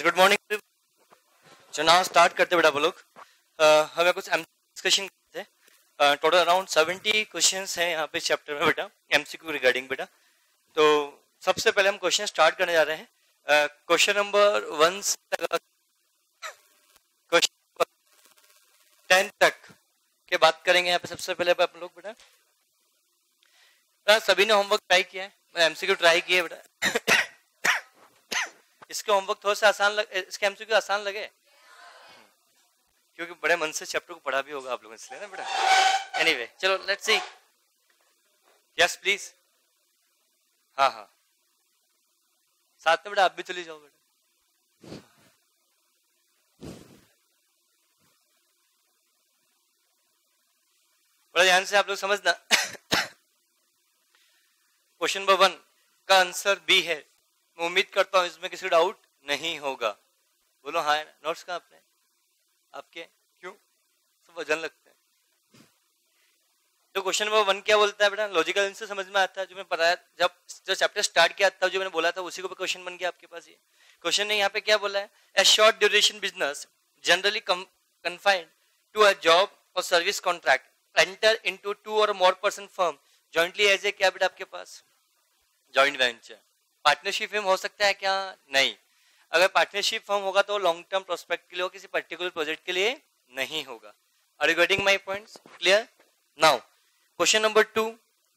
Good morning. चुनाव start करते बेटा वो लोग हमें कुछ डिस्कशन करते हैं। टोटल अराउंड 70 क्वेश्चंस हैं यहाँ पे चैप्टर में बेटा, एमसीक्यू रिगार्डिंग बेटा। तो सबसे पहले हम क्वेश्चन स्टार्ट करने जा रहे हैं। क्वेश्चन नंबर 1 से क्वेश्चन 10 तक के बात करेंगे यहाँ पे। सबसे पहले आप लोग बेटा सभी ने होमवर्क ट्राई किया है, एमसीक्यू ट्राई किया है बेटा। इसके होमवर्क थोड़ा सा आसान इसके एमसीक्यू आसान लगे क्योंकि बड़े मन से चैप्टर को पढ़ा भी होगा आप लोगों ने, इसलिए ना बेटा। एनीवे चलो लेट्स सी। Yes please. हाँ हाँ साथ में बेटा आप भी चले जाओ बेटा। बड़ा ध्यान से आप लोग समझना। क्वेश्चन नंबर 1 का आंसर बी है। मैं उम्मीद करता हूं इसमें किसी डाउट नहीं होगा। बोलो हाँ। नोट्स कहाँ अपने आपके क्यों सब वजन लगते हैं? तो क्वेश्चन नंबर 1 क्या बोलता है बेटा? लॉजिकल आंसर समझ में आता है जो मैं पढ़ाया जब चैप्टर स्टार्ट किया था, जो मैंने बोला था उसी को क्वेश्चन बन गया आपके पास। ये क्वेश्चन ने यहाँ पे क्या बोला है? A short duration business generally confined to a job और सर्विस कॉन्ट्रैक्ट एंटर इनटू 2 और more person firm jointly as a क्या बेटा आपके पास? Joint venture. पार्टनरशिप फर्म हो सकता है क्या? नहीं। अगर पार्टनरशिप फर्म होगा तो लॉन्ग टर्म प्रोस्पेक्ट के लिए, किसी पर्टिकुलर प्रोजेक्ट के लिए नहीं होगा। Are you getting my points? Clear? Now question number 2,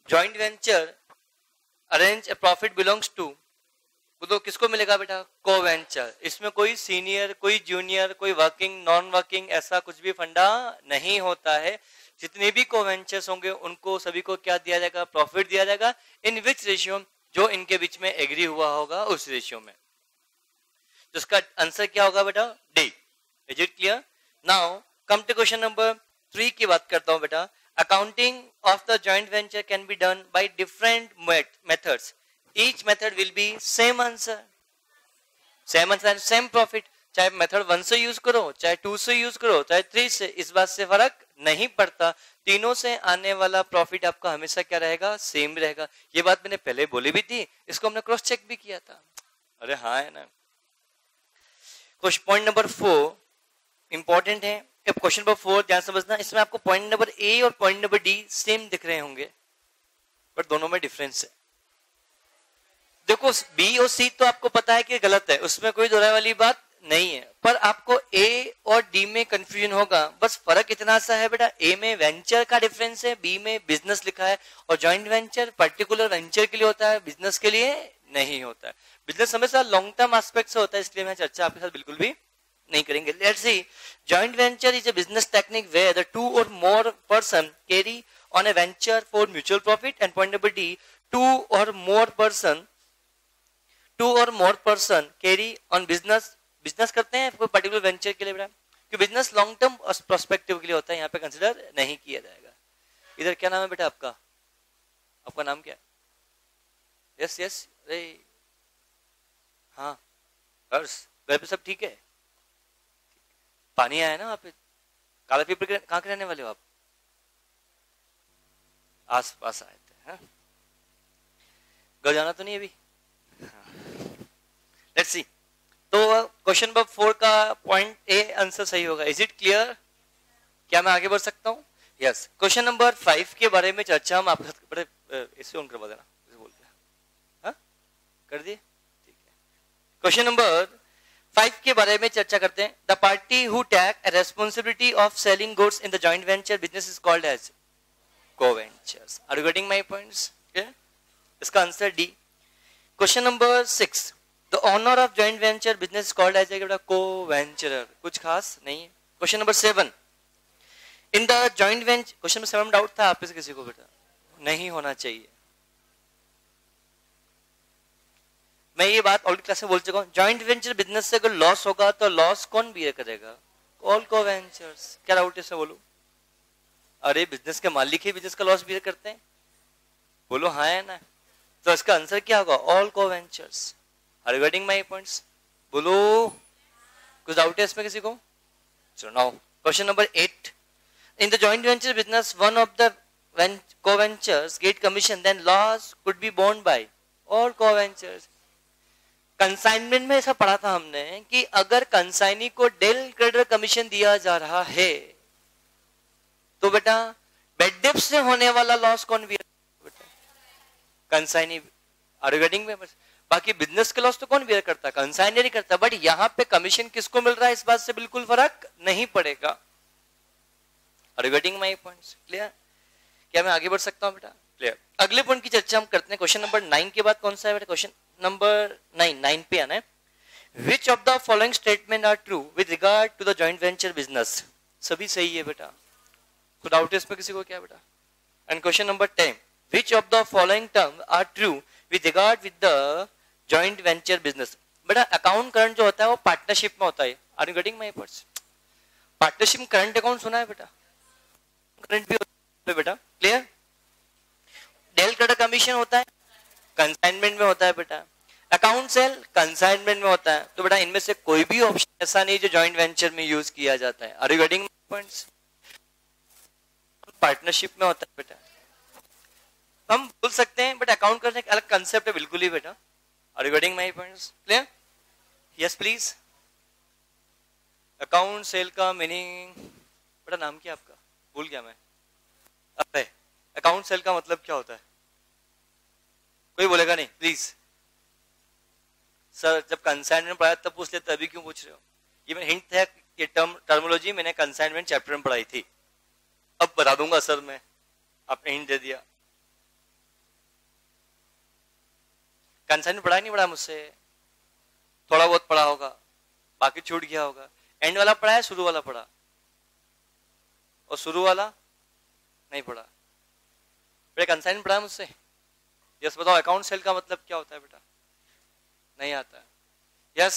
joint venture arrange a profit belongs to, तो किसको मिलेगा बेटा? को वेंचर। इसमें कोई सीनियर, कोई जूनियर, कोई वर्किंग, नॉन वर्किंग, ऐसा कुछ भी फंडा नहीं होता है। जितने भी को वेंचर्स होंगे उनको सभी को क्या दिया जाएगा? प्रॉफिट दिया जाएगा। इन विच रेशियो? जो इनके बीच में एग्री हुआ होगा उस रेशियो में। तो इसका आंसर क्या होगा बेटा? D. Is it clear? Now come to question number 3 की बात करता हूं बेटा। Accounting of the joint venture can be done by different methods. Each method will be same answer, same profit. चाहे मेथड 1 से यूज करो, चाहे 2 से यूज करो, चाहे 3 से, इस बात से फर्क नहीं पड़ता। तीनों से आने वाला प्रॉफिट आपका हमेशा क्या रहेगा? सेम रहेगा। ये बात मैंने पहले बोली भी थी, इसको हमने क्रॉस चेक भी किया था। अरे हाँ है ना। पॉइंट नंबर 4 इंपॉर्टेंट है। क्वेश्चन नंबर 4 ध्यान समझना। इसमें आपको पॉइंट नंबर ए और पॉइंट नंबर डी सेम दिख रहे होंगे, बट दोनों में डिफरेंस है। देखो बी और सी तो आपको पता है कि गलत है, उसमें कोई दोहराने वाली बात नहीं है, पर आपको ए और डी में कंफ्यूजन होगा। बस फर्क इतना सा है बेटा, ए में वेंचर का डिफरेंस है, बी में बिजनेस लिखा है। और जॉइंट वेंचर पर्टिकुलर वेंचर के लिए होता है, बिजनेस के लिए नहीं होता है। बिजनेस हमेशा लॉन्ग टर्म एस्पेक्ट से होता है, इसलिए मैं चर्चा आपके साथ बिल्कुल भी नहीं करेंगे। Let's see. Joint venture is a business technique where the 2 or more person carry on a venture for mutual profit. And point number D, 2 or more person carry on business करते हैं कोई पर्टिकुलर वेंचर के लिए बेटा, कि business long term prospective के लिए होता है, यहाँ पे कंसिडर नहीं किया जाएगा। इधर क्या नाम है बेटा आपका? आपका नाम क्या है? यस यस अरे हाँ हर्ष, घर पे सब ठीक है? पानी आया ना वहां पे? काला पीपल कहाँ के रहने वाले हो आप? आस पास आए थे। हाँ? घर जाना तो नहीं अभी? Let's see. तो क्वेश्चन नंबर 4 का पॉइंट ए आंसर सही होगा। Is it clear? क्या मैं आगे बढ़ सकता हूँ? यस। क्वेश्चन नंबर 5 के बारे में चर्चा हम आपके साथ बड़े इसे ऑन करवा देना, इसे बोलते हैं। हाँ कर दिए? ठीक है। क्वेश्चन नंबर 5 के बारे में चर्चा करते हैं। The party who take a responsibility of selling goods in the joint venture business is called as co-venturers. Are you getting my points? इसका answer D. Question number 6, The owner of joint venture business is called as a co-venturer. कुछ खास नहीं है। Question number 7, in the joint venture, question number 7 में doubt था आप से किसी को बेटा? नहीं होना चाहिए। मैं ये बात ऑलरेडी क्लास में बोल चुका हूँ। जॉइंट वेंचर बिजनेस से अगर लॉस होगा तो लॉस कौन बियर करेगा? ऑल को-वेंचर्स। क्या डाउट है इससे बोलो? अरे बिजनेस के मालिक ही बिजनेस का लॉस बियर करते हैं। बोलो हाँ है ना। तो इसका आंसर क्या होगा? All को-वेंचर्स। Are you getting my points? बोलो कुछ डाउट है इसमें किसी को? चलो now question number 8, in the joint venture business one of the co-ventures get commission, then loss could be borne by all co-ventures. Consignment में ऐसा पढ़ा था हमने कि अगर कंसाइनी को डेल क्रेडिटर कमीशन दिया जा रहा है तो बेटा बेड डेप्ट से होने वाला लॉस कौन बियर बेटा? कंसाइनी। आर यू गेटिंग में? बाकी बिजनेस के लॉस तो कौन बियर करता है? कंसाइनर करता है। बट यहाँ पे कमीशन किसको मिल रहा है इस बात से बिल्कुल फर्क नहीं पड़ेगा। Are you getting my points? Clear? क्या मैं आगे बढ़ सकता हूँ बेटा? क्लियर। अगले पॉइंट की चर्चा हम करते हैं। क्वेश्चन नंबर 9 के बाद कौन सा है बेटा? क्वेश्चन नंबर 9 पे आना है। Which of the following statement are true with regard to the joint venture business? सभी सही है बेटा, तो डाउट है इसमें किसी को क्या बेटा? And question number 10, which of the following term are true with regard with the joint venture business? बेटा अकाउंट करंट जो होता है वो पार्टनरशिप में होता है। Are you getting my points? Partnership current account सुना है बेटा? करंट भी होता है बेटा। क्लियर? डेल क्रेडिटर कमीशन होता है, कंसाइनमेंट में होता है बेटा। अकाउंट सेल कंसाइनमेंट में होता है। तो बेटा इनमें से कोई भी ऑप्शन ऐसा नहीं जो जॉइंट वेंचर में यूज किया जाता है। Are you getting points? Partnership में होता है बेटा। हम बोल सकते हैं बट अकाउंट करने का अलग कंसेप्ट है बिल्कुल ही बेटा। Are you getting my points? Clear? Yes please. Account sale का मीनिंग बेटा, नाम क्या आपका? भूल गया मैं। अबे अकाउंट सेल का मतलब क्या होता है? कोई बोलेगा नहीं प्लीज। सर जब कंसाइनमेंट पढ़ाया तब पूछ लेते, अभी क्यों पूछ रहे हो? ये मैं हिंट है, ये टर्मोलॉजी मैंने कंसाइनमेंट चैप्टर में पढ़ाई थी। अब बता दूंगा सर मैं, आपने हिंट दे दिया। कंसाइनमेंट पढ़ा नहीं पढ़ा मुझसे? थोड़ा बहुत पढ़ा होगा, बाकी छूट गया होगा। एंड वाला पढ़ा है, शुरू वाला पढ़ा? और शुरू वाला नहीं पढ़ा। बेटा कंसाइनमेंट पढ़ा है मुझसे? यस बताओ, अकाउंट सेल का मतलब क्या होता है बेटा? नहीं आता है। यस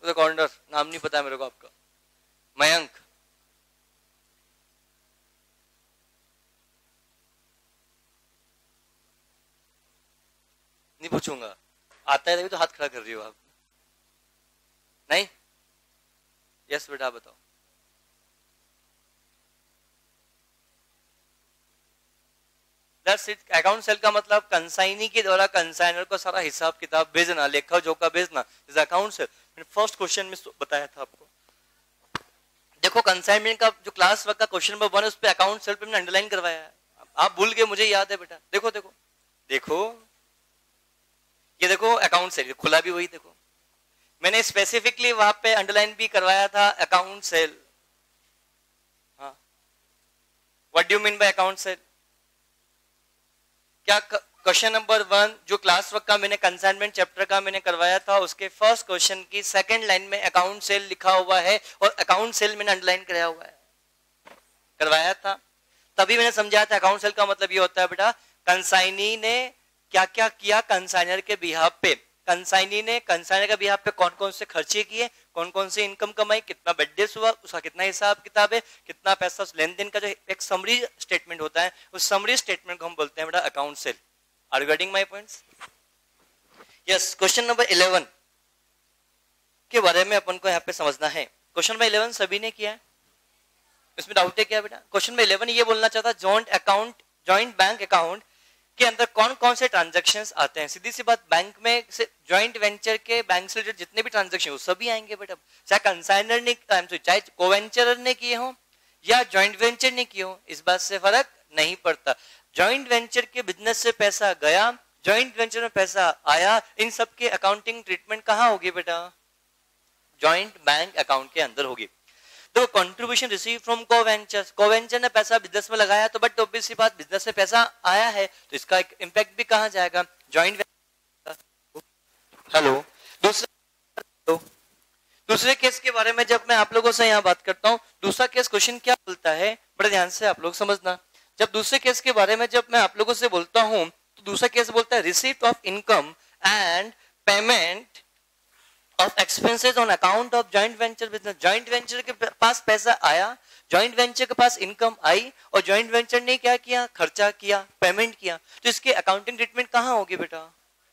द कॉर्नर, नाम नहीं पता है मेरे को आपका। मयंक, नहीं पूछूंगा, आता है तभी तो हाथ खड़ा कर रही हो आप। नहीं? यस बेटा बताओ। अकाउंट सेल का मतलब कंसाइनी के द्वारा कंसाइनर को सारा हिसाब किताब भेजना, लेखा जोखा भेजना, अकाउंट सेल। मैंने फर्स्ट क्वेश्चन में बताया था आपको। देखो कंसाइनमेंट का जो क्लास वर्क का क्वेश्चन नंबर 1 उस पे अकाउंट सेल पे मैंने अंडरलाइन करवाया है। आप भूल गए, मुझे याद है बेटा। देखो देखो देखो, ये देखो अकाउंट सेल खुला भी वही देखो, मैंने स्पेसिफिकली वहां पे अंडरलाइन भी करवाया था अकाउंट सेल। हाँ, what do you mean by account cell? क्या क्वेश्चन नंबर 1 जो क्लास वर्क का मैंने कंसाइनमेंट चैप्टर का मैंने करवाया था, उसके फर्स्ट क्वेश्चन की सेकंड लाइन में अकाउंट सेल लिखा हुआ है और अकाउंट सेल मैंने अंडरलाइन कराया हुआ है, करवाया था। तभी मैंने समझाया था अकाउंट सेल का मतलब ये होता है बेटा, कंसाइनी ने क्या क्या किया कंसाइनर के बिहाफ पे, कंसाइनी ने कंसाइनर के बिहाफ पे कौन कौन से खर्चे किए, कौन कौन से इनकम कमाई, कितना बेडडेस हुआ, उसका कितना हिसाब किताब है, कितना पैसा लेन देन का जो एक समरी स्टेटमेंट होता है, उस समरी स्टेटमेंट को हम बोलते हैं बेटा account sale. Are you getting my points? Yes. Question number 11 के बारे में अपन को यहाँ पे समझना है। क्वेश्चन नंबर 11 सभी ने किया है, इसमें डाउट है क्या बेटा? क्वेश्चन नंबर 11 ये बोलना चाहता, जॉइंट बैंक अकाउंट के अंदर कौन कौन से ट्रांजैक्शंस आते हैं। सीधी सी बात, बैंक में से जॉइंट वेंचर के बैंक से रिलेटेड जितने भी ट्रांजैक्शन हो सभी आएंगे बेटा, चाहे कंसाइनर ने चाहे कोवेंचर ने किए हो या जॉइंट वेंचर ने किए हो, इस बात से फर्क नहीं पड़ता। जॉइंट वेंचर के बिजनेस से पैसा गया, जॉइंट वेंचर में पैसा आया, इन सब के अकाउंटिंग ट्रीटमेंट कहाँ होगी बेटा? जॉइंट बैंक अकाउंट के अंदर होगी। तो कंट्रीब्यूशन रिसीव फ्रॉम कोवेंचर, कोवेंचर ने पैसा बिजनेस में लगाया, तो बट ऑब्वियस सी बात बिजनेस में पैसा आया है तो इसका एक इंपैक्ट भी कहां जाएगा? जॉइंट। हेलो, दूसरे केस के बारे में जब मैं आप लोगों से यहाँ बात करता हूँ, दूसरा केस क्वेश्चन क्या बोलता है बड़े ध्यान से आप लोग समझना। जब दूसरे केस के बारे में जब मैं आप लोगों से बोलता हूँ तो दूसरा केस बोलता है receipt of income and payment of expenses on account of joint venture business। joint venture के पास पैसा आया, joint venture के पास इनकम आई और joint venture ने क्या किया? खर्चा किया, पेमेंट किया, तो इसके अकाउंटिंग ट्रीटमेंट कहाँ होगी बेटा?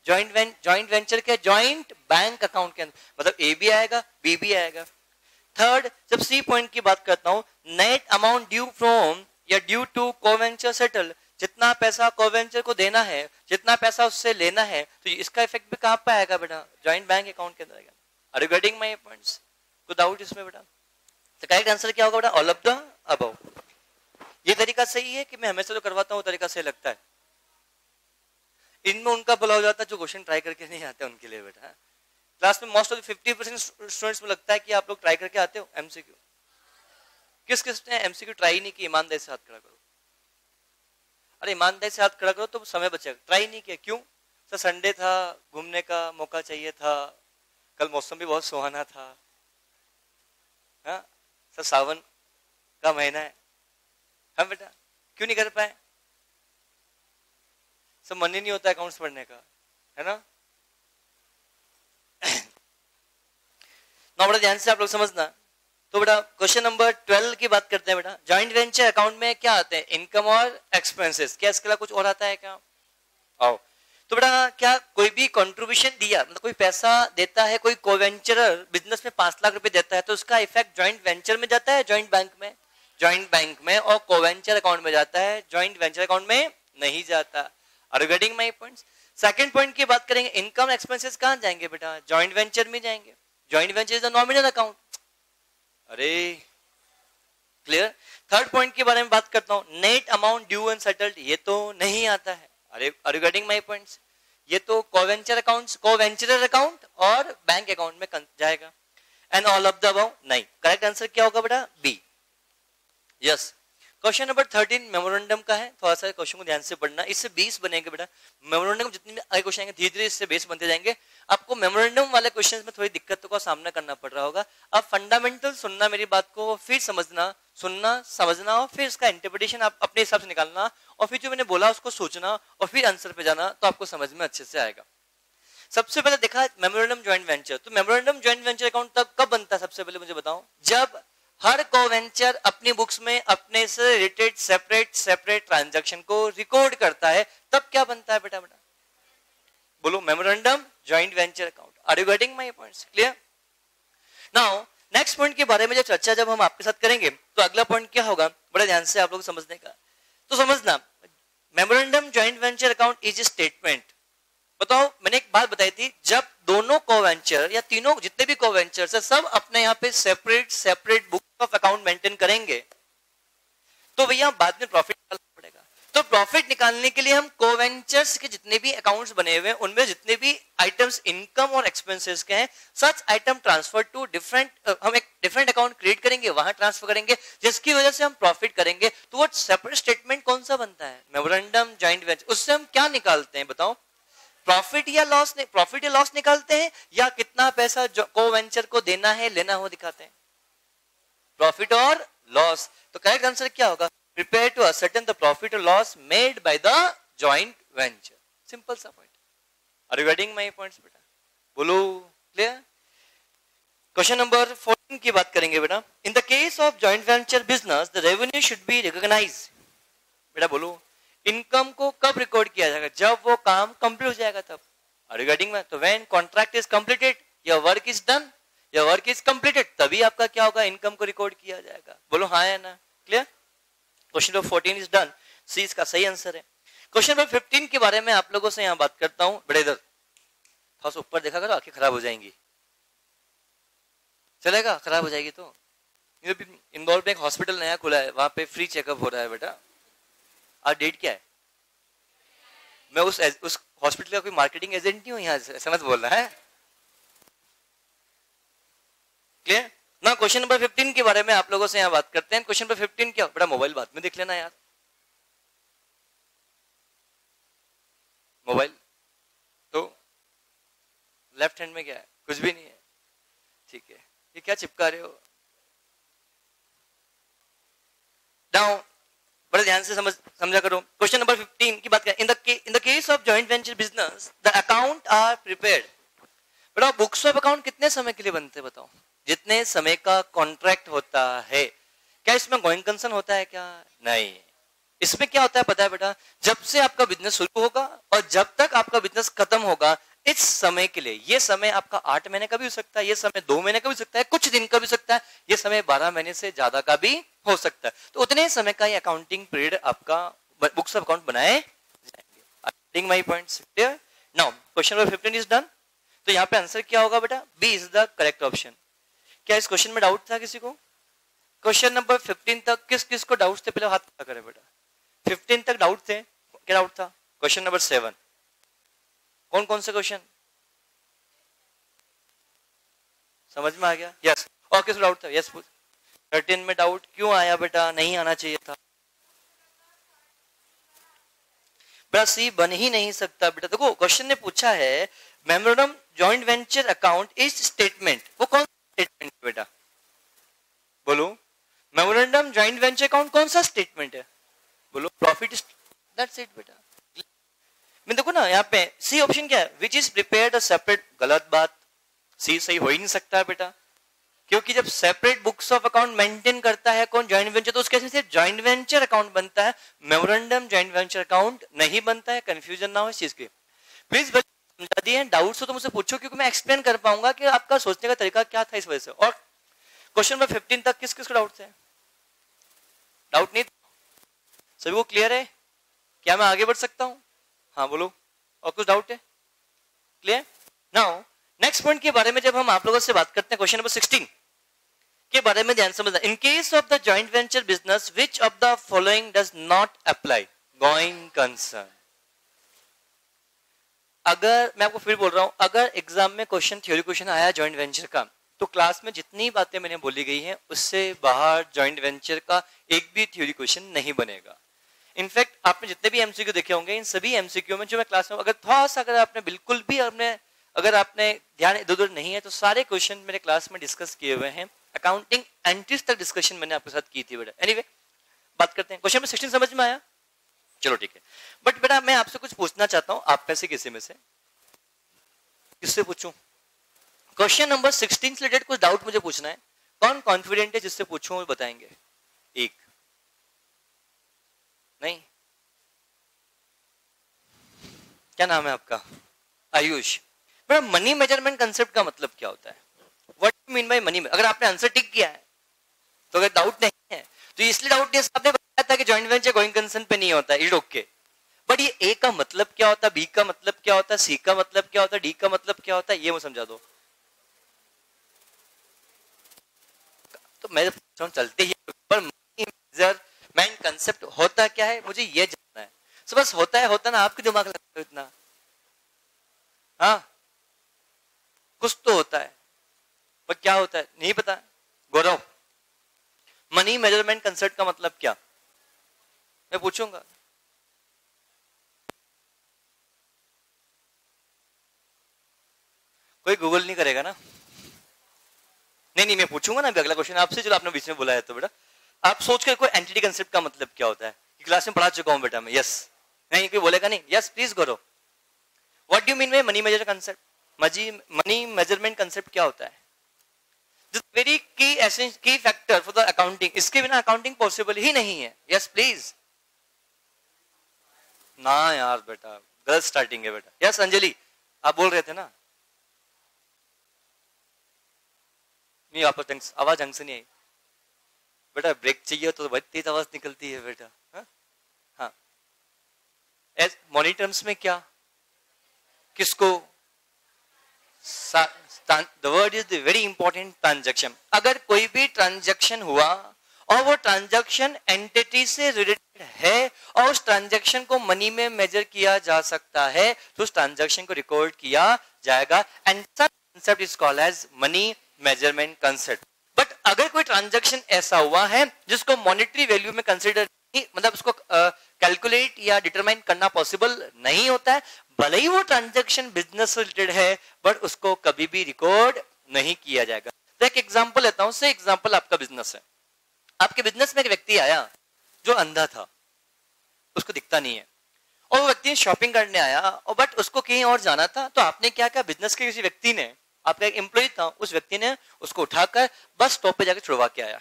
जॉइंट वेंचर के जॉइंट बैंक अकाउंट के अंदर, मतलब ए भी आएगा बी भी आएगा। थर्ड, जब सी पॉइंट की बात करता हूं, नेट अमाउंट ड्यू फ्रॉम या ड्यू टू कोवेंचर सेटल, जितना पैसा कोवेंचर को देना है, जितना पैसा उससे लेना है, तो इसका इफेक्ट भी कहाँ पे आएगा बेटा? जॉइंट बैंक अकाउंट के अंदर आएगा। Are you getting my points? कोई डाउट इसमें बेटा? तो करेक्ट आंसर क्या होगा बेटा? All of the above. ये तरीका सही है कि मैं हमेशा जो करवाता हूँ वो तरीका सही लगता है? इनमें उनका भला हो जाता है जो क्वेश्चन ट्राई करके नहीं आते उनके लिए बेटा। क्लास में मोस्ट ऑफ 50% स्टूडेंट्स में लगता है कि आप लोग ट्राई करके आते हो एमसीक्यू। किस किस ने एमसीक्यू ट्राई नहीं की? ईमानदारी से हाथ खड़ा करो। अरे ईमानदारी से हाथ खड़ा करो तो समय बचेगा। ट्राई नहीं किया क्यों? सर संडे था, घूमने का मौका चाहिए था, कल मौसम भी बहुत सुहाना था, हाँ सर सावन का महीना है। हाँ बेटा, क्यों नहीं कर पाए? सब मन ही नहीं होता अकाउंट्स पढ़ने का, है ना? ना बड़ा ध्यान से आप लोग समझना। तो बेटा क्वेश्चन नंबर 12 की बात करते हैं बेटा। जॉइंट वेंचर अकाउंट में क्या आते हैं? इनकम और एक्सपेंसेस। क्या इसके अलावा कुछ और आता है क्या? आओ। तो बेटा क्या कोई भी कंट्रीब्यूशन दिया, मतलब कोई पैसा देता है, कोई कोवेंचरर बिजनेस में 5 लाख रुपए देता है, तो उसका इफेक्ट जॉइंट वेंचर में जाता है, जॉइंट बैंक में? जॉइंट बैंक में, और कोवेंचर अकाउंट में जाता है, जॉइंट वेंचर अकाउंट में नहीं जाता। Are you getting my points? Second point की बात करेंगे, इनकम एक्सपेंसेस कहां जाएंगे बेटा? जॉइंट वेंचर में जाएंगे। Joint venture is the nominal account. अरे क्लियर? थर्ड पॉइंट के बारे में बात करता हूं, net amount due and settled, ये तो नहीं आता है। अरे are you getting my points? ये तो कोवेंचर अकाउंट्स, कोवेंचरर अकाउंट और बैंक अकाउंट में जाएगा। And all of the above नहीं। करेक्ट आंसर क्या होगा बेटा? B. Yes. Question number 13 memorandum का है। थोड़ा सा क्वेश्चन को ध्यान से पढ़ना, इससे 20 बनेंगे बेटा। मेमोरेंडम जितने भी आगे क्वेश्चन आएंगे धीरे धीरे इससे 20 बनते जाएंगे। आपको मेमोरेंडम वाले क्वेश्चंस में थोड़ी दिक्कतों का सामना करना पड़ रहा होगा। अब फंडामेंटल सुनना मेरी बात को, फिर समझना, सुनना समझना, और फिर इसका इंटरप्रिटेशन आप अपने हिसाब से निकालना, और फिर जो मैंने बोला उसको सोचना, और फिर आंसर पे जाना, तो आपको समझ में अच्छे से आएगा। सबसे पहले देखा मेमोरेंडम जॉइंट वेंचर। तो मेमोरेंडम जॉइंट वेंचर अकाउंट तब कब बनता है? सबसे पहले मुझे बताओ। जब हर कोवेंचर अपनी बुक्स में अपने से रिलेटेड सेपरेट ट्रांजैक्शन को रिकॉर्ड करता है, तब क्या बनता है बेटा? बोलो memorandum joint venture account. Are you getting my points? Clear? Now next point के बारे में जब चर्चा जब हम आपके साथ करेंगे, तो अगला पॉइंट क्या होगा बड़े ध्यान से आप लोग समझने का। तो समझना, memorandum joint venture account is a statement. बताओ, मैंने एक बात बताई थी, जब दोनों कोवेंचर या तीनों जितने भी कोवेंचर्स है सब अपने यहाँ पे separate book of account maintain करेंगे, तो भैया बाद में प्रॉफिट निकालना पड़ेगा। तो प्रॉफिट निकालने के लिए हम कोवेंचर्स के जितने भी अकाउंट्स बने हुए हैं उनमें जितने भी आइटम्स इनकम और एक्सपेंसेस के हैं, such item transfer to different, हम एक डिफरेंट अकाउंट क्रिएट करेंगे, वहां ट्रांसफर करेंगे, जिसकी वजह से हम प्रॉफिट करेंगे। तो वो सेपरेट स्टेटमेंट कौन सा बनता है? Memorandum joint venture. उससे हम क्या निकालते हैं बताओ? प्रॉफिट या लॉस निकालते हैं, या कितना पैसा कोवेंचर को देना है लेना हो दिखाते हैं? प्रॉफिट और लॉस। तो करेक्ट आंसर क्या होगा? Prepare to ascertain the profit और loss made by the joint venture. Simple सा point. Are you getting my points बेटा? बोलो क्लियर? क्वेश्चन नंबर 14 की बात करेंगे बेटा। In the case of joint venture business the revenue should be recognised. बेटा बोलो, इनकम को कब रिकॉर्ड किया जाएगा? जब वो काम कंप्लीट हो जाएगा तब। आर यू गेटिंग में? तो when contract is completed, your work is done, your work is completed, तभी आपका क्या होगा? इनकम को रिकॉर्ड किया जाएगा। बोलो हाँ या ना? Clear? Question number 14 is done. See इसका सही आंसर है। क्वेश्चन नंबर 15 के बारे में आप लोगों से यहाँ बात करता हूँ। बड़े इधर थोड़ा सा ऊपर देखा करो, आंखें खराब हो जाएंगी। चलेगा? खराब हो जाएगी तो। इंदौर में एक हॉस्पिटल नया खुला है, वहां पे फ्री चेकअप हो रहा है बेटा। आज डेट क्या है? मैं उस हॉस्पिटल का कोई मार्केटिंग एजेंट नहीं हूं, यहाँ ऐसा मत बोलना है। क्लियर ना? क्वेश्चन नंबर 15 के बारे में आप लोगों से यहाँ बात करते हैं। क्वेश्चन नंबर 15 क्या? बड़ा मोबाइल बाद में देख लेना यार, मोबाइल तो लेफ्ट हैंड में क्या है? कुछ भी नहीं है। ठीक है, ये क्या चिपका रहे हो? डाउन, बड़े ध्यान से समझा करो। क्वेश्चन नंबर 15 की बात करें। In the case of joint venture business the account are prepared. बेटा बुक्स ऑफ अकाउंट कितने समय के लिए बनते हैं बताओ? जितने समय का कॉन्ट्रैक्ट होता है। क्या इसमें गोइंग कंसर्न होता है क्या? नहीं। इसमें क्या होता है पता है बेटा? जब से आपका बिजनेस शुरू होगा और जब तक आपका बिजनेस खत्म होगा, इस समय के लिए, ये समय आपका 8 महीने का भी हो सकता है, ये समय 2 महीने का भी हो सकता है, कुछ दिन का भी हो सकता है, ये समय 12 महीने से ज्यादा का भी हो सकता है। तो उतने समय का ये अकाउंटिंग पीरियड आपका बुक्स ऑफ अकाउंट बनाए जाएंगे। My points clear? Now question number 15 is done. तो यहाँ पे आंसर क्या होगा बेटा? B is the correct option. क्या इस क्वेश्चन में डाउट था किसी को? क्वेश्चन नंबर 15 तक किस किस को डाउट थे? पहले हाथ खड़ा करें बेटा। 15 तक डाउट थे? क्या डाउट था? क्वेश्चन नंबर 7 कौन कौन से क्वेश्चन समझ में आ गया? यस। और किस डाउट था? यस। 13 में डाउट क्यों आया बेटा? नहीं आना चाहिए था बेटा, सी बन ही नहीं सकता बेटा। देखो क्वेश्चन ने पूछा है memorandum joint venture account is statement, वो कौन सा स्टेटमेंट बेटा? बोलो, मेमोरेंडम जॉइंट वेंचर अकाउंट कौन सा स्टेटमेंट है? बोलो, प्रॉफिट, दैट्स इट बेटा। मैं देखो ना यहाँ पे सी ऑप्शन क्या है? Which is prepared a separate, गलत बात, सी सही हो ही नहीं सकता बेटा, क्योंकि जब separate books of account maintain करता है कौन? जॉइंट वेंचर, तो उसके से जॉइंट वेंचर अकाउंट बनता है, मेमोरेंडम जॉइंट वेंचर अकाउंट नहीं बनता है। कंफ्यूजन ना हो इस चीज की प्लीज। समझा दिए डाउट्स हो तो मुझसे पूछो, क्योंकि मैं एक्सप्लेन कर पाऊंगा कि आपका सोचने का तरीका क्या था इस वजह से। और क्वेश्चन नंबर 15 तक किस किस को डाउट थे? डाउट नहीं? सभी को क्लियर है? क्या मैं आगे बढ़ सकता हूं? हाँ बोलो, और कुछ डाउट है? क्लियर? नाउ नेक्स्ट पॉइंट के बारे में जब हम आप लोगों से बात करते हैं, क्वेश्चन नंबर 16 के बारे में ध्यान समझना। In case of the joint venture business which of the following does not apply? Going concern. अगर मैं आपको फिर बोल रहा हूं, अगर एग्जाम में क्वेश्चन, थ्योरी क्वेश्चन आया जॉइंट वेंचर का, तो क्लास में जितनी बातें मैंने बोली गई हैं उससे बाहर जॉइंट वेंचर का एक भी थ्योरी क्वेश्चन नहीं बनेगा। इनफैक्ट आपने जितने भी एमसीक्यू देखे होंगे, इन सभी एमसीक्यू में जो मैं क्लास में, अगर थोड़ा सा अगर आपने बिल्कुल भी अगर आपने ध्यान इधर उधर नहीं है, तो सारे क्वेश्चन मेरे क्लास में डिस्कस किए हुए हैं। अकाउंटिंग एंट्रीज तक डिस्कशन मैंने आपके साथ की थी बेटा। एनीवे बात करते हैं, क्वेश्चन नंबर 16 समझ में आया? चलो ठीक है। बट बेटा मैं आपसे कुछ पूछना चाहता हूं, आप में से किसी में से, किससे पूछूं? क्वेश्चन नंबर 16 से रिलेटेड कुछ डाउट मुझे पूछना है। कौन कॉन्फिडेंट है जिससे पूछूं बताएंगे? एक नहीं, क्या नाम है आपका? आयुष। बेटा मनी मेजरमेंट कंसेप्ट का मतलब क्या होता है? What do mean by money? अगर आपने आंसर टिक किया है तो अगर डाउट नहीं है तो इसलिए डाउट नहीं, आपने बताया था कि जॉइंट वेंचर गोइंग कंसर्न पे नहीं होता है, इट ओके। बट ये ए का मतलब क्या होता है, बी का मतलब क्या होता है, सी का मतलब क्या होता है, डी का मतलब क्या होता है, ये मुझे समझा दो। तो मैं चलते ही पर मनी मेजरमेंट कंसेप्ट होता क्या है मुझे ये जानना है। सो बस होता ना, आपके दिमाग लगता है इतना? हाँ कुछ तो होता है, पर क्या होता है नहीं पता। गौरव, मनी मेजरमेंट कंसेप्ट का मतलब क्या? मैं पूछूंगा। कोई गूगल नहीं करेगा ना? नहीं मैं पूछूंगा ना अभी अगला क्वेश्चन आपसे। चलो आपने बीच में बुलाया तो बेटा आप सोच कर, कोई एंटिटी कंसेप्ट का मतलब क्या होता है? क्लास में पढ़ा चुका हूं बेटा मैं। यस, नहीं कोई बोलेगा नहीं? Yes please Gaurav, what do mean by money measure concept? Money measurement concept क्या होता है? वेरी की फैक्टर फॉर द अकाउंटिंग, इसके बिना अकाउंटिंग पॉसिबल ही नहीं है। Yes please. ना यार बेटा गलत स्टार्टिंग है बेटा। यस अंजलि, आप बोल रहे थे ना? नहीं आपस आवाज ढंग से नहीं आई बेटा। ब्रेक चाहिए तो बहुत तेज आवाज निकलती है बेटा। हाँ मनी टर्म्स में क्या, किसको? The word is the very important, transaction. अगर कोई भी ट्रांजैक्शन हुआ और वो ट्रांजैक्शन एंटिटी से रिलेटेड है और उस ट्रांजैक्शन को मनी में मेजर किया जा सकता है, तो उस ट्रांजैक्शन को रिकॉर्ड किया जाएगा। And such concept is called as money measurement concept. But अगर कोई ट्रांजैक्शन ऐसा हुआ है जिसको मॉनेटरी वैल्यू में कंसिडर, मतलब उसको कैलकुलेट या डिटरमाइन करना पॉसिबल नहीं होता है, भले ही वो ट्रांजैक्शन बिजनेस से रिलेटेड है, बट उसको कभी भी रिकॉर्ड नहीं किया जाएगा। तो एक एग्जांपल लेता हूं। से एग्जांपल आपका बिजनेस है, आपके बिजनेस में एक व्यक्ति आया जो अंधा था, उसको दिखता नहीं है, और वो व्यक्ति शॉपिंग करने आया और बट उसको कहीं और जाना था। तो आपने क्या किया, बिजनेस के किसी व्यक्ति ने, आपका एक एम्प्लॉय था, उस व्यक्ति ने उसको उठाकर बस स्टॉप पे जाकर छुड़वा के आया।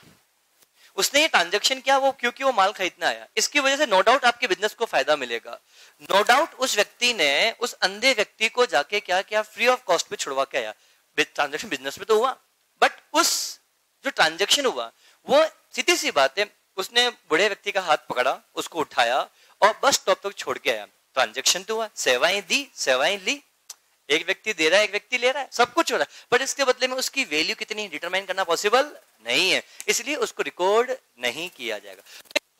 उसने ये ट्रांजैक्शन किया वो क्योंकि वो माल खरीदने आया। इसकी वजह से नो डाउट आपके बिजनेस को फायदा मिलेगा। नो डाउट उस व्यक्ति ने उस अंधे व्यक्ति को जाके क्या किया, फ्री ऑफ कॉस्ट पे छुड़वा के आया। ट्रांजैक्शन बिजनेस में तो हुआ, बट उस जो ट्रांजैक्शन हुआ वो सीधी सी बात है, उसने बूढ़े व्यक्ति का हाथ पकड़ा, उसको उठाया और बस स्टॉप तक छोड़ के आया, ट्रांजेक्शन तो हुआ, सेवाएं दी, सेवाएं ली, एक व्यक्ति दे रहा है, एक व्यक्ति ले रहा है, सब कुछ हो रहा है, बट इसके बदले में उसकी वैल्यू कितनी डिटरमाइन करना पॉसिबल नहीं है, इसलिए उसको रिकॉर्ड नहीं किया जाएगा।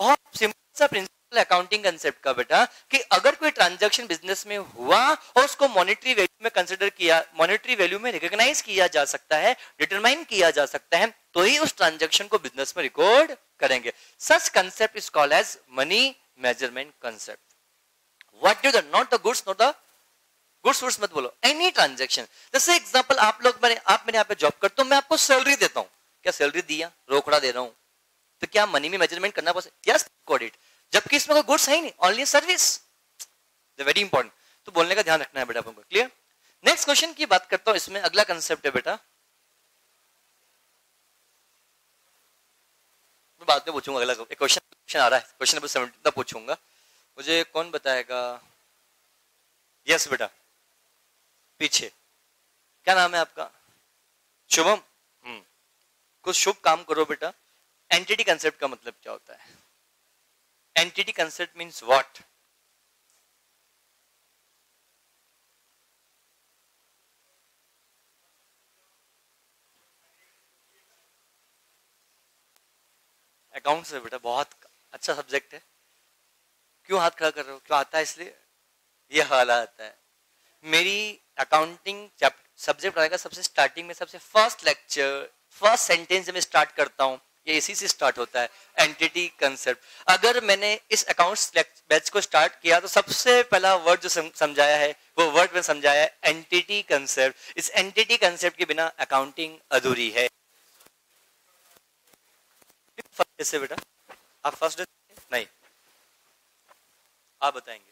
बहुत सिंपल सा प्रिंसिपल अकाउंटिंग कंसेप्ट का बेटा, कि अगर कोई ट्रांजैक्शन बिजनेस में हुआ और उसको मॉनेटरी वैल्यू में कंसीडर किया, मॉनेटरी वैल्यू में रिकॉग्नाइज किया जा सकता है, डिटरमाइन किया जा सकता है, तो ही उस ट्रांजैक्शन को बिजनेस में रिकॉर्ड करेंगे। Such concept is called as money measurement concept. What do the, not the goods, not the goods woods मत बोलो, एनी ट्रांजैक्शन। जैसे एग्जांपल, आप मेरे यहाँ पे जॉब करते हो, मैं आपको सैलरी देता हूँ, क्या सैलरी दिया, रोकड़ा दे रहा हूँ, तो क्या मनी में मेजरमेंट करना पड़ेगा? Yes, got it. जबकि इसमें कोई गुड्स है ही नहीं, ओनली सर्विस, वेरी इंपॉर्टेंट, तो बोलने का ध्यान रखना है बेटा आपको। क्लियर? नेक्स्ट क्वेश्चन की बात करता हूं, इसमें अगला कंसेप्ट है बेटा, मैं बाद में पूछूंगा, अगला क्वेश्चन आ रहा है, क्वेश्चन नंबर 17 तक पूछूंगा, मुझे कौन बताएगा? यस बेटा, पीछे क्या नाम है आपका? शुभम। कुछ शुभ काम करो बेटा। एंटिटी कंसेप्ट का मतलब क्या होता है? Entity concept means what? Account से बेटा, बहुत अच्छा सब्जेक्ट है। क्यों हाथ खड़ा कर रहे हो? क्यों आता है? इसलिए ये हाल आता है। मेरी अकाउंटिंग सब्जेक्ट रहेगा सबसे स्टार्टिंग में, सबसे फर्स्ट लेक्चर, फर्स्ट सेंटेंस में स्टार्ट करता हूं, ये इसी से स्टार्ट होता है, एंटिटी कंसेप्ट। अगर मैंने इस अकाउंट्स बैच को स्टार्ट किया तो सबसे पहला वर्ड जो समझाया है, वो वर्ड में समझाया है एंटिटी कंसेप्ट। इस एंटिटी कंसेप्ट के बिना अकाउंटिंग अधूरी है। कैसे बेटा? आप फर्स्ट नहीं, आप बताएंगे।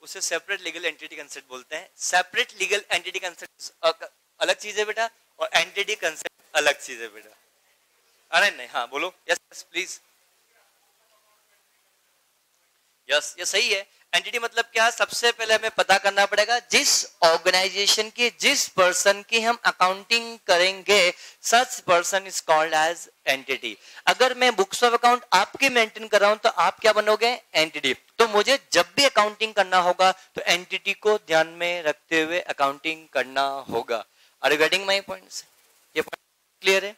उसे सेपरेट लीगल एंटिटी कंसेप्ट बोलते हैं। सेपरेट लीगल एंटिटी कंसेप्ट अलग चीज है बेटा, और एंटिटी कंसेप्ट अलग चीज है बेटा। अरे नहीं, हाँ बोलो। Yes please. यस, ये सही है। एंटिटी मतलब क्या? सबसे पहले हमें पता करना पड़ेगा जिस ऑर्गेनाइजेशन की, जिस पर्सन की हम अकाउंटिंग करेंगे, such person is called as entity. अगर मैं बुक्स ऑफ अकाउंट आपके मेंटेन कर रहा हूं तो आप क्या बनोगे? एंटिटी। तो मुझे जब भी अकाउंटिंग करना होगा तो एंटिटी को ध्यान में रखते हुए अकाउंटिंग करना होगा। Are you getting my points? ये पॉइंट क्लियर है?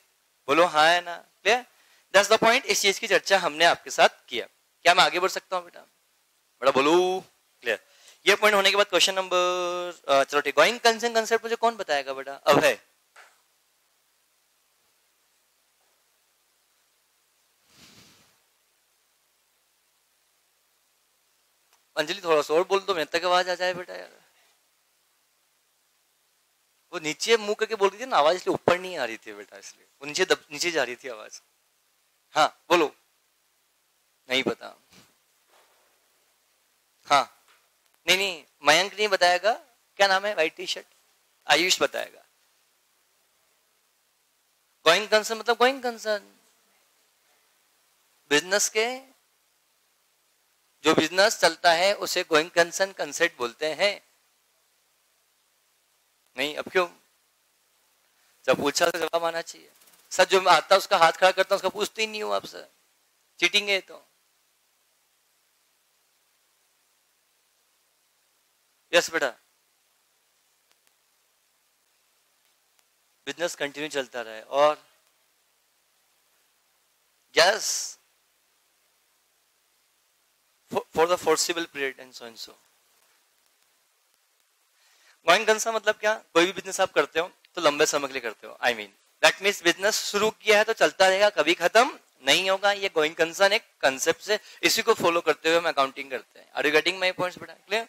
बोलो हाँ है ना? क्लियर? That's the point. इस चीज की चर्चा हमने आपके साथ किया। क्या मैं आगे बढ़ सकता हूँ बेटा? बड़ा बोलो। क्लियर? ये पॉइंट होने के बाद क्वेश्चन नंबर, चलो ठीक, गोइंग कंसर्न कंसेप्ट मुझे कौन बताएगा बेटा? अब है अंजलि, थोड़ा सा और बोल दो, मेरे तक आवाज आ जाए बेटा यार। वो नीचे मुंह करके बोल रही थी ना आवाज, इसलिए ऊपर नहीं आ रही थी बेटा, इसलिए वो नीचे जा रही थी आवाज। हाँ बोलो। नहीं पता। हाँ, नहीं, मयंक नहीं बताएगा। क्या नाम है? व्हाइट टी शर्ट, आयुष बताएगा। गोइंग कंसर्न मतलब गोइंग कंसर्न, बिजनेस के, जो बिजनेस चलता है उसे गोइंग कंसर्न कंसेप्ट बोलते हैं। नहीं, अब क्यों? जब पूछा तो जवाब आना चाहिए। सर जो आता है उसका हाथ खड़ा करता हूं, उसका पूछते ही नहीं हूं आपसे, चीटिंग है तो। यस बेटा, बिजनेस कंटिन्यू चलता रहे और yes for the forcible period and so and so. Going concern मतलब क्या? कोई भी बिजनेस आप करते हो तो लंबे समय के लिए करते हो। I mean that means business शुरू किया है तो चलता रहेगा, कभी खत्म नहीं होगा। ये गोइंग कंसर्न एक कंसेप्ट से, इसी को फॉलो करते हुए हम अकाउंटिंग करते हैं। Are you getting my points बेटा? क्लियर?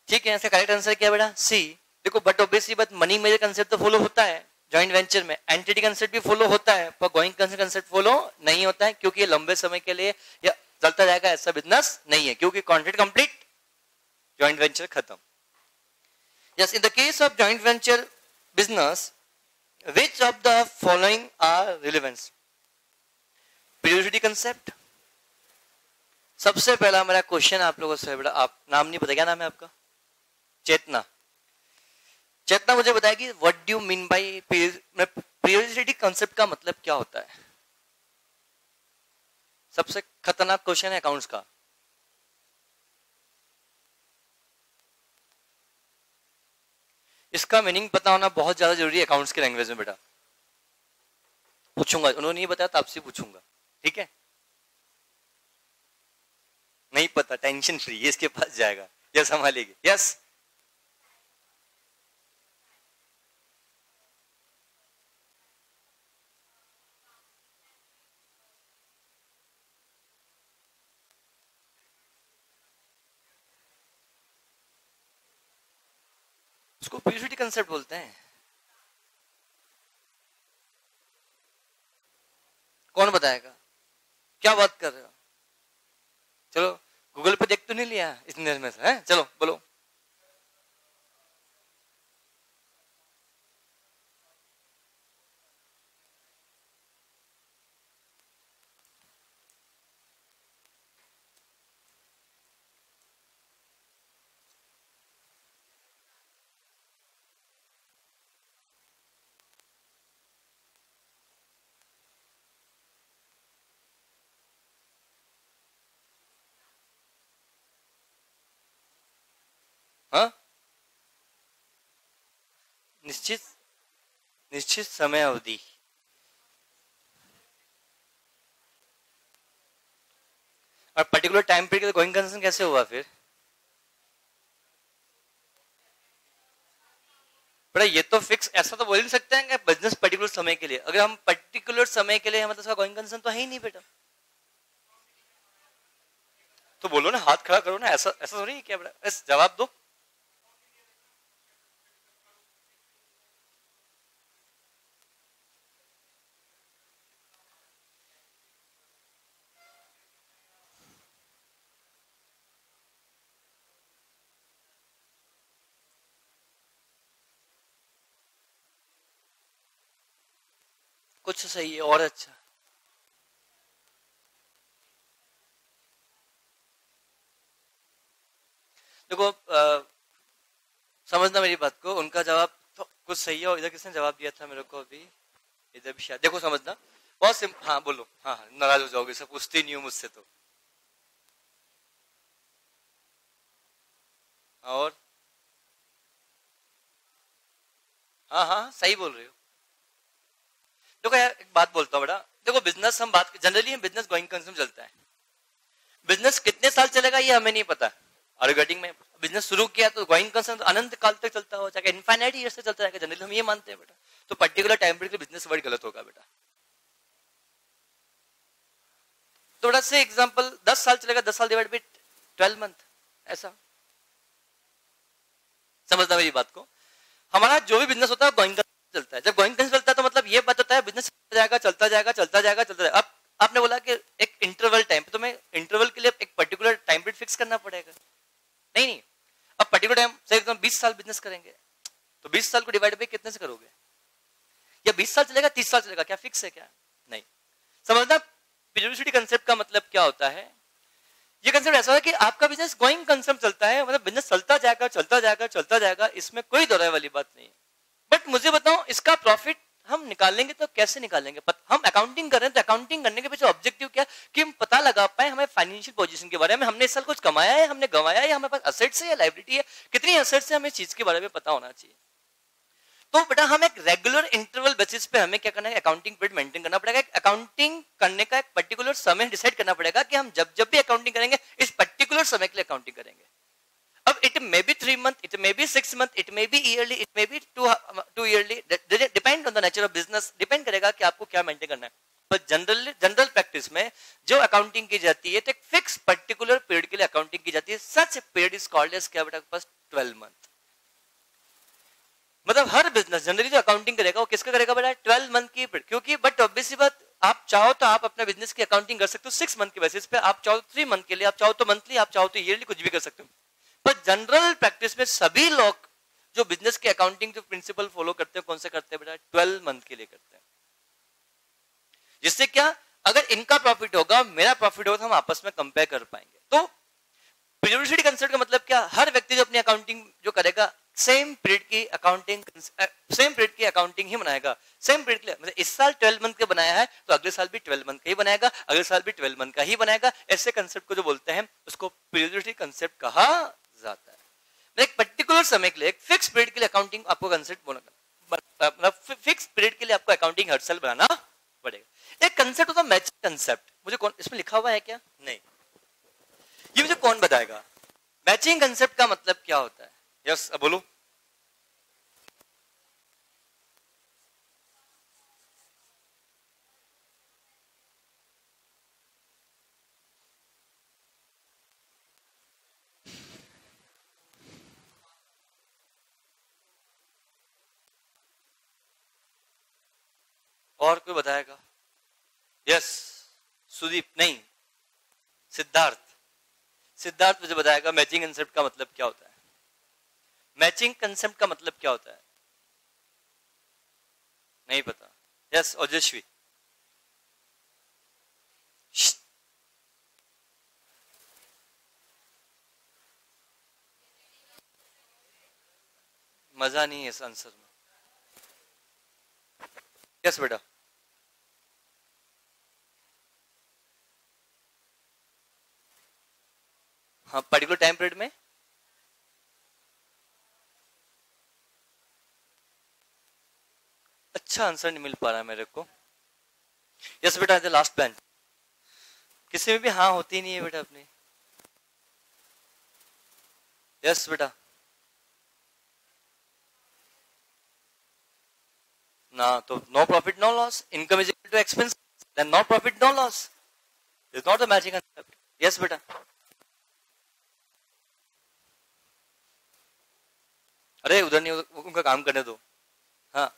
ठीक है, इसका करेक्ट आंसर क्या बेटा? सी। देखो बट ऑब्वियसली बात, मनी मेजर कंसेप्ट तो फॉलो होता है जॉइंट वेंचर में, एंटिटी कंसेप्ट भी फॉलो होता है, पर गोइंग कंसर्न कंसेप्ट फॉलो नहीं होता है, क्योंकि ये लंबे समय के लिए या चलता रहेगा ऐसा बिजनेस नहीं है, क्योंकि कॉन्ट्रैक्ट कंप्लीट, जॉइंट वेंचर खत्म। Yes, in the case of joint venture business, which of the following are relevant? Periodicity concept. सबसे पहला मेरा क्वेश्चन आप लोगों से बेटा, आप नाम नहीं पता, क्या नाम है आपका? चेतना। चेतना मुझे बताएगी what do you mean by periodicity concept का मतलब क्या होता है? सबसे खतरनाक क्वेश्चन है अकाउंट्स का। इसका मीनिंग पता होना बहुत ज्यादा जरूरी है अकाउंट्स की लैंग्वेज में बेटा। पूछूंगा, उन्होंने नहीं बताया तो आपसे पूछूंगा, ठीक है? नहीं पता, टेंशन फ्री, इसके पास जाएगा, यस संभालेगी, यस। उसको प्यूरिटी कंसेप्ट बोलते हैं। कौन बताएगा? क्या बात कर रहे हो? चलो गूगल पे देख तो नहीं लिया इतनी देर में से, है? चलो बोलो। हाँ, निश्चित निश्चित समय अवधि। और पर्टिकुलर टाइम पीरियड के गोइंग कंसर्न कैसे हुआ फिर? बड़ा ये तो फिक्स ऐसा तो बोल नहीं सकते हैं कि बिजनेस पर्टिकुलर समय के लिए, अगर हम पर्टिकुलर समय के लिए, मतलब उसका गोइंग कंसर्न तो है ही नहीं बेटा। तो बोलो ना, हाथ खड़ा करो ना, ऐसा ऐसा थोड़ी है क्या बेटा, बस जवाब दो। कुछ सही है और अच्छा। देखो समझना मेरी बात को, उनका जवाब तो कुछ सही है, और इधर किसने जवाब दिया था मेरे को अभी, इधर भी शायद, देखो समझना बहुत सिंपल। हाँ बोलो, हाँ हाँ, नाराज हो जाओगे, सब पूछते नहीं हो मुझसे तो। और हाँ हाँ सही बोल रहे हो। देखो यार एक बात बोलता हूँ बेटा, देखो बिजनेस हम बात जनरली बिजनेस गोइंग कंसर्न चलता है। बिजनेस कितने साल चलेगा ये हमें नहीं पता। और गेटिंग में बिजनेस शुरू किया तो गोइंग कंसर्न तो अनंत काल तक चलता हो, चाहे इनफाइनाइट ईयर से चलता रहेगा, जनरली हम ये मानते हैं बेटा। तो पर्टिकुलर टाइम पीरियड के बिजनेस वर्ड गलत होगा बेटा। थोड़ा से एग्जांपल 10 साल चलेगा, 10 साल डिवाइड बाय 12 मंथ, ऐसा समझना मेरी बात को। हमारा जो भी बिजनेस होता है गोइंग चलता है। जब गोइंग चलता है तो मतलब ये बात होता है बिजनेस चलता जाएगा चलता जाएगा चलता जाएगा चलता जाएगा। अब आपने बोला कि एक इंटरवल टाइम, तो मैं इंटरवल के लिए एक पर्टिकुलर टाइम पीरियड फिक्स करना पड़ेगा। नहीं नहीं, अब पर्टिकुलर टाइम से एकदम 20 साल बिजनेस करेंगे तो 20 साल को डिवाइड बाय कितने से करोगे? या 20 साल चलेगा 30 साल चलेगा, क्या फिक्स है क्या? नहीं। समझना पीरियोडिसिटी कंसेप्ट का मतलब क्या होता है। ये कंसेप्ट ऐसा है कि आपका बिजनेस गोइंग कंसेप्ट चलता है, मतलब बिजनेस चलता जाएगा चलता जाएगा चलता जाएगा, इसमें कोई दोहराए वाली बात नहीं है। बट मुझे बताओ इसका प्रॉफिट हम निकालेंगे तो कैसे निकालेंगे? हम अकाउंटिंग कर रहे हैं तो अकाउंटिंग करने के पीछे ऑब्जेक्टिव क्या, कि हम पता लगा पाए हमें फाइनेंशियल पोजीशन के बारे में, हमने इस साल कुछ कमाया है, हमने गंवाया है, हमारे पास असेट्स है या लायबिलिटी है, कितनी असेट्स है, हमें चीज के बारे में पता होना चाहिए। तो बेटा हम एक रेगुलर इंटरवल बेसिस पे हमें क्या करना है, अकाउंटिंग पीरियड मेंटेन करना पड़ेगा। अकाउंटिंग करने का एक पर्टिकुलर समय डिसाइड करना पड़ेगा कि हम जब जब भी अकाउंटिंग करेंगे इस पर्टिकुलर समय के लिए अकाउंटिंग करेंगे। अब it may be 3 month, it may be 6 month, it may be yearly, it may be 2 yearly, depend on the nature of business, depend करेगा कि आपको क्या मेंटेन करना है। पर जनरल प्रैक्टिस में जो अकाउंटिंग की जाती है तो एक फिक्स पर्टिकुलर पीरियड के लिए अकाउंटिंग की जाती है। Such period is called as क्या बेटा? पास 12 मंथ। मतलब हर बिजनेस जनरली जो अकाउंटिंग करेगा वो किसका करेगा बेटा? 12 मंथ की। क्योंकि बट ऑब्वियसली बात, आप चाहो तो आप अपने बिजनेस की अकाउंटिंग कर सकते हो 6 मंथ के बेसिस पे, आप चाहो तो 3 मंथ के लिए, आप चाहो तो मंथली, आप चाहो तो ईयरली, कुछ भी कर सकते हो। पर जनरल प्रैक्टिस में सभी लोग जो बिजनेस के अकाउंटिंग जो प्रिंसिपल फॉलो करते हैं, कौन से करते हैं बेटा? 12 मंथ के लिए करते हैं। जिससे क्या, अगर इनका प्रॉफिट होगा मेरा प्रॉफिट होगा तो हम आपस में कंपेयर कर पाएंगे। तो पीरियोडिसिटी कंसेप्ट का मतलब क्या, हर व्यक्ति जो अपनी अकाउंटिंग जो करेगा सेम पीरियड की अकाउंटिंग ही बनाएगा। सेम पीरियड के लिए, मतलब इस साल 12 मंथ के बनाया है तो अगले साल भी 12 मंथ का ही बनाएगा, अगले साल भी 12 मंथ का ही बनाएगा। ऐसे कंसेप्ट को जो बोलते हैं उसको पीरियोडिसिटी कंसेप्ट कहा जाता है। एक पर्टिकुलर समय के लिए, एक फिक्स पीरियड के लिए अकाउंटिंग आपको कंसेप्ट मतलब फिक्स पीरियड के लिए आपको अकाउंटिंग हर साल बनाना पड़ेगा। एक कंसेप्ट होता है मैचिंग कंसेप्ट, मुझे कौन इसमें लिखा हुआ है क्या? नहीं, ये मुझे कौन बताएगा मैचिंग कंसेप्ट का मतलब क्या होता है? यस, अब बोलो। और कोई बताएगा? यस, सुदीप। नहीं, सिद्धार्थ। सिद्धार्थ मुझे बताएगा मैचिंग कंसेप्ट का मतलब क्या होता है। मैचिंग कंसेप्ट का मतलब क्या होता है? नहीं पता। यस, ओजस्वी। मजा नहीं है इस आंसर में। यस बेटा। हाँ, पर्टिकुलर टाइम पीरियड में। अच्छा आंसर नहीं मिल पा रहा है मेरे को। यस बेटा, लास्ट बेंच। किसी में भी हाँ होती नहीं है बेटा अपनी। यस बेटा। ना तो no profit no loss, income is equal to expense, then no profit no loss is not the matching concept. Yes बेटा। अरे उधर नहीं, उनका काम करने दो। हाँ,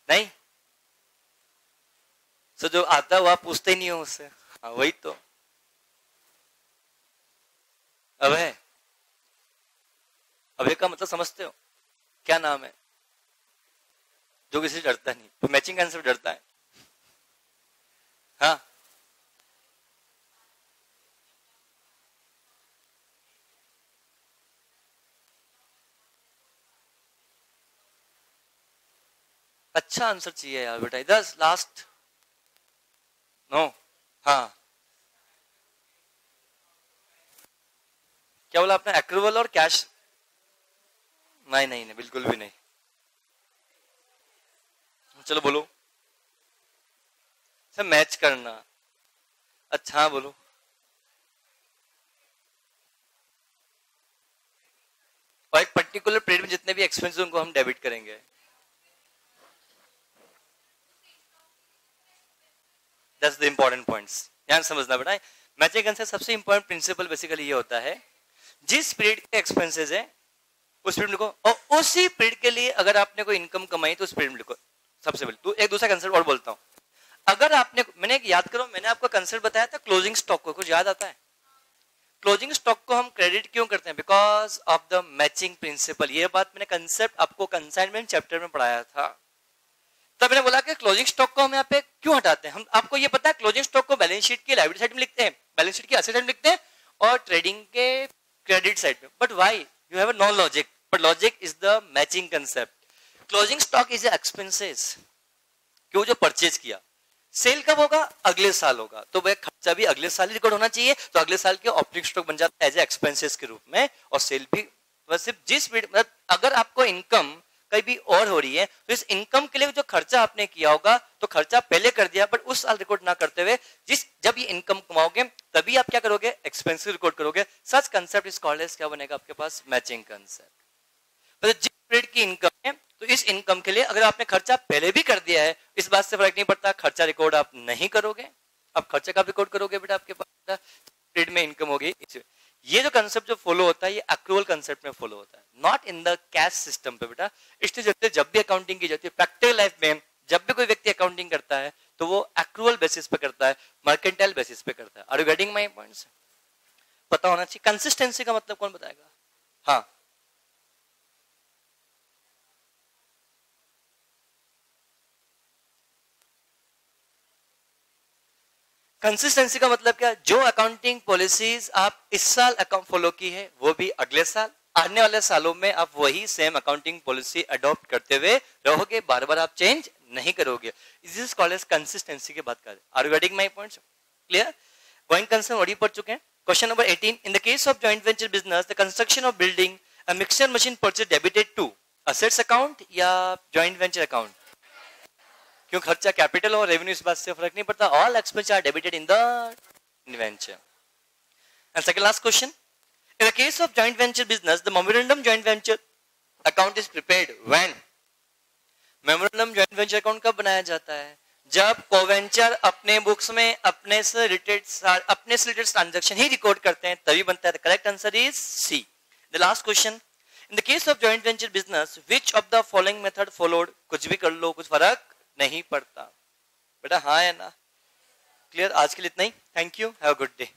नहीं सो जो आता है वो आप पूछते ही नहीं हो उससे। हाँ वही तो। अभय, अभय का मतलब समझते हो? क्या नाम है? जो किसी से डरता नहीं, तो मैचिंग आंसर डरता है। हाँ, अच्छा आंसर चाहिए यार बेटा। इधर लास्ट। नो। हाँ, क्या बोला आपने? एक्रूवल और कैश? नहीं नहीं नहीं, बिल्कुल भी नहीं। चलो बोलो। सर मैच करना। अच्छा हाँ बोलो। और एक पर्टिकुलर पीरियड में जितने भी एक्सपेंस उनको हम डेबिट करेंगे। दैट्स द इंपॉर्टेंट पॉइंट्स, ध्यान समझना बेटा। मैचिंग कंसेप्ट सबसे इंपॉर्टेंट प्रिंसिपल बेसिकली ये होता है, जिस पीरियड के एक्सपेंसेस है उस पीरियड लिखो, और उसी पीरियड के लिए अगर आपने कोई इनकम कमाई तो उस पीरियड में लिखो। सबसे पहले तो एक दूसरा कंसेप्ट और बोलता हूं, अगर आपने, मैंने याद करो, मैंने आपको कंसेप्ट बताया था क्लोजिंग स्टॉक को, कुछ याद आता है? क्लोजिंग स्टॉक को हम क्रेडिट क्यों करते हैं? Because of the matching principal. ये बात मैंने कंसेप्ट आपको कंसाइनमेंट चैप्टर में पढ़ाया था। तब मैंने बोला कि क्लोजिंग स्टॉक को हम यहाँ पे क्यों हटाते हैं। हम, आपको ये पता है क्लोजिंग स्टॉक को बैलेंस शीट की लायबिलिटी साइड में लिखते हैं, बैलेंस शीट की एसेट साइड में लिखते हैं, और ट्रेडिंग के क्रेडिट साइड में। But why? You have no logic, but logic is the matching concept. Closing stock is expenses, क्यों? जो परचेज किया। सेल कब होगा? अगले साल होगा, तो वह खर्चा भी अगले साल ही रिकॉर्ड होना चाहिए, तो अगले साल के ऑपरेटिंग स्टॉक बन जाता है एज एक्सपेंसेस के रूप में। और सेल भी सिर्फ जिस मतलब अगर आपको इनकम कहीं भी और हो रही है तो इस इनकम के लिए जो खर्चा आपने किया होगा तो खर्चा पहले कर दिया, बट उस साल रिकॉर्ड ना करते हुए जब ये इनकम कमाओगे तभी आप क्या करोगे? एक्सपेंस रिकॉर्ड करोगे। सच कंसेप्ट इज कॉल्ड एज, क्या बनेगा आपके पास? Matching concept. मतलब जिस पीरियड की इनकम है तो इस इनकम के लिए अगर आपने खर्चा पहले भी कर दिया है, इस बात से फर्क नहीं पड़ता, खर्चा रिकॉर्ड आप नहीं करोगे। अब खर्चा कब रिकॉर्ड करोगे बेटा? आपके पास पीरियड में इनकम होगी। ये जो कंसेप्ट जो फॉलो होता है ये एक्रूवल कंसेप्ट में फॉलो होता है, not in the cash system पे बेटा। इसलिए जब भी अकाउंटिंग की जाती है प्रैक्टिकल लाइफ में, जब भी कोई व्यक्ति अकाउंटिंग करता है तो वो एक्रूवल बेसिस पे करता है, मर्केंटाइल बेसिस पे करता है। Are you getting my points? पता होना चाहिए। कंसिस्टेंसी का मतलब कौन बताएगा? हाँ, कंसिस्टेंसी का मतलब क्या? जो अकाउंटिंग पॉलिसीज आप इस साल अकाउंट फॉलो की है वो भी अगले साल, आने वाले सालों में आप वही सेम अकाउंटिंग पॉलिसी अडॉप्ट करते हुए रहोगे, बार बार आप चेंज नहीं करोगे. This is called as consistency की बात कर रहे हैं. Are you getting my points? Clear? Going concern ऑडियो पढ़ चुके हैं. Question number 18. In the case of joint venture business the construction of building a mixture machine purchase debited to assets account या जॉइंट वेंचर अकाउंट? क्यों खर्चा capital और revenue इस बात से फर्क नहीं पड़ता. All expenses are debited in the venture. And second last question. In the case of joint venture business, the memorandum joint venture account is prepared when? Memorandum joint venture account कब बनाया जाता है? जब कोवेंचर अपने बुक्स में अपने से related transaction ही record करते हैं तभी बनता है. The correct answer is C. The last question. In the case of joint venture business, which of the following method followed? कुछ भी कर लो, कुछ फर्क नहीं पड़ता. बेटा हाँ है ना? क्लियर? आज के लिए इतना ही. Thank you. Have a good day.